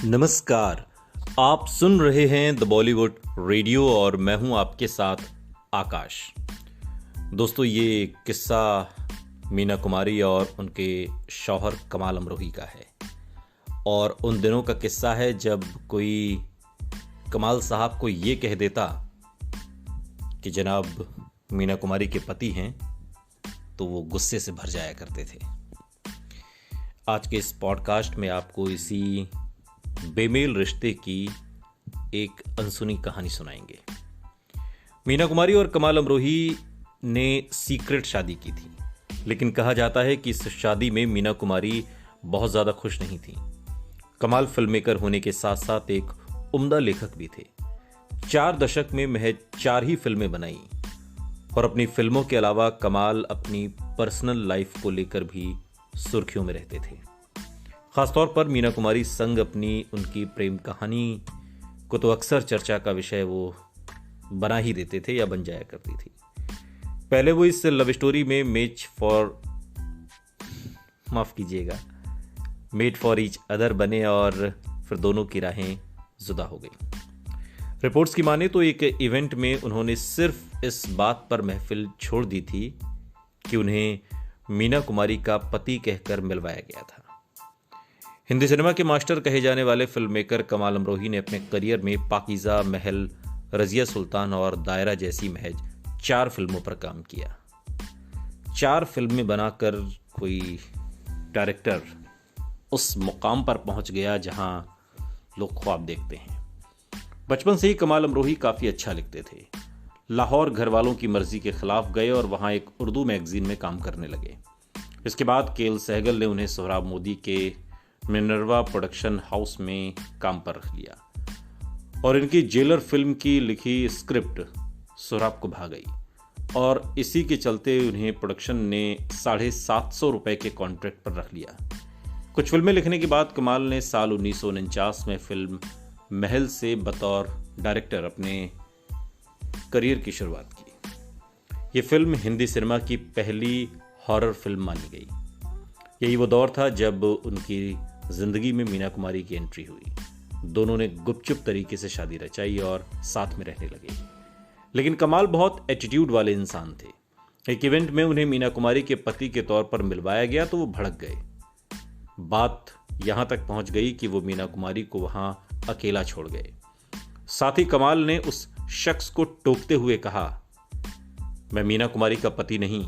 नमस्कार। आप सुन रहे हैं द बॉलीवुड रेडियो और मैं हूं आपके साथ आकाश। दोस्तों, ये किस्सा मीना कुमारी और उनके शौहर कमाल अमरोही का है और उन दिनों का किस्सा है जब कोई कमाल साहब को ये कह देता कि जनाब मीना कुमारी के पति हैं तो वो गुस्से से भर जाया करते थे। आज के इस पॉडकास्ट में आपको इसी बेमेल रिश्ते की एक अनसुनी कहानी सुनाएंगे। मीना कुमारी और कमाल अमरोही ने सीक्रेट शादी की थी, लेकिन कहा जाता है कि इस शादी में मीना कुमारी बहुत ज्यादा खुश नहीं थी। कमाल फिल्ममेकर होने के साथ साथ एक उम्दा लेखक भी थे। 4 दशक में महज 4 ही फिल्में बनाई और अपनी फिल्मों के अलावा कमाल अपनी पर्सनल लाइफ को लेकर भी सुर्खियों में रहते थे। खासतौर पर मीना कुमारी संग अपनी उनकी प्रेम कहानी को तो अक्सर चर्चा का विषय वो बना ही देते थे या बन जाया करती थी। पहले वो इस लव स्टोरी में मेड फॉर ईच अदर बने और फिर दोनों की राहें जुदा हो गई। रिपोर्ट्स की माने तो एक इवेंट में उन्होंने सिर्फ इस बात पर महफिल छोड़ दी थी कि उन्हें मीना कुमारी का पति कहकर मिलवाया गया था। हिंदी सिनेमा के मास्टर कहे जाने वाले फिल्ममेकर कमाल अमरोही ने अपने करियर में पाकीज़ा, महल, रजिया सुल्तान और दायरा जैसी महज 4 फिल्मों पर काम किया। 4 फिल्में बनाकर कोई डायरेक्टर उस मुकाम पर पहुंच गया जहां लोग ख्वाब देखते हैं। बचपन से ही कमाल अमरोही काफी अच्छा लिखते थे। लाहौर घर वालों की मर्जी के खिलाफ गए और वहां एक उर्दू मैगजीन में काम करने लगे। इसके बाद केएल सहगल ने उन्हें सोहराब मोदी के मिनर्वा प्रोडक्शन हाउस में काम पर रख लिया और इनकी जेलर फिल्म की लिखी स्क्रिप्ट सोहराब को भा गई और इसी के चलते उन्हें प्रोडक्शन ने 750 रुपए के कॉन्ट्रैक्ट पर रख लिया। कुछ फिल्में लिखने के बाद कमाल ने साल 1949 में फिल्म महल से बतौर डायरेक्टर अपने करियर की शुरुआत की। ये फिल्म हिंदी सिनेमा की पहली हॉरर फिल्म मानी गई। यही वो दौर था जब उनकी जिंदगी में मीना कुमारी की एंट्री हुई। दोनों ने गुपचुप तरीके से शादी रचाई और साथ में रहने लगे। लेकिन कमाल बहुत एटीट्यूड वाले इंसान थे। एक इवेंट में उन्हें मीना कुमारी के पति के तौर पर मिलवाया गया तो वो भड़क गए। बात यहां तक पहुंच गई कि वो मीना कुमारी को वहां अकेला छोड़ गए। साथ ही कमाल ने उस शख्स को टोकते हुए कहा, मैं मीना कुमारी का पति नहीं,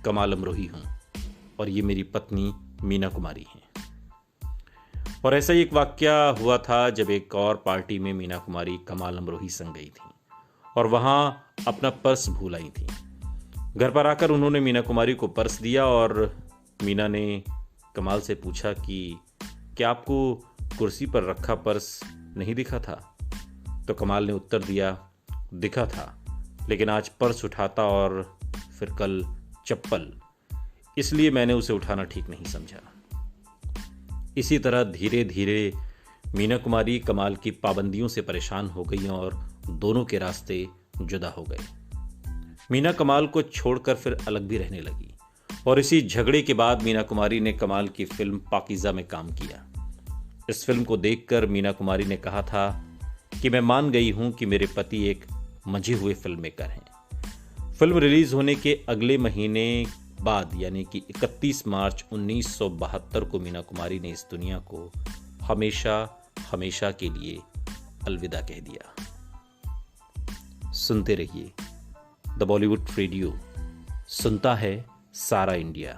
कमाल अमरोही हूं और ये मेरी पत्नी मीना कुमारी हैं। और ऐसा ही एक वाकया हुआ था जब एक और पार्टी में मीना कुमारी कमाल अमरोही संग गई थी और वहां अपना पर्स भूल आई थी। घर पर आकर उन्होंने मीना कुमारी को पर्स दिया और मीना ने कमाल से पूछा कि क्या आपको कुर्सी पर रखा पर्स नहीं दिखा था? तो कमाल ने उत्तर दिया, दिखा था, लेकिन आज पर्स उठाता और फिर कल चप्पल, इसलिए मैंने उसे उठाना ठीक नहीं समझा। इसी तरह धीरे धीरे मीना कुमारी कमाल की पाबंदियों से परेशान हो गई और दोनों के रास्ते जुदा हो गए। मीना कमाल को छोड़कर फिर अलग भी रहने लगी और इसी झगड़े के बाद मीना कुमारी ने कमाल की फिल्म पाकीज़ा में काम किया। इस फिल्म को देखकर मीना कुमारी ने कहा था कि मैं मान गई हूं कि मेरे पति एक मंझे हुए फिल्ममेकर हैं। फिल्म रिलीज होने के अगले महीने बाद यानी कि 31 मार्च 1972 को मीना कुमारी ने इस दुनिया को हमेशा हमेशा के लिए अलविदा कह दिया। सुनते रहिए द बॉलीवुड रेडियो, सुनता है सारा इंडिया।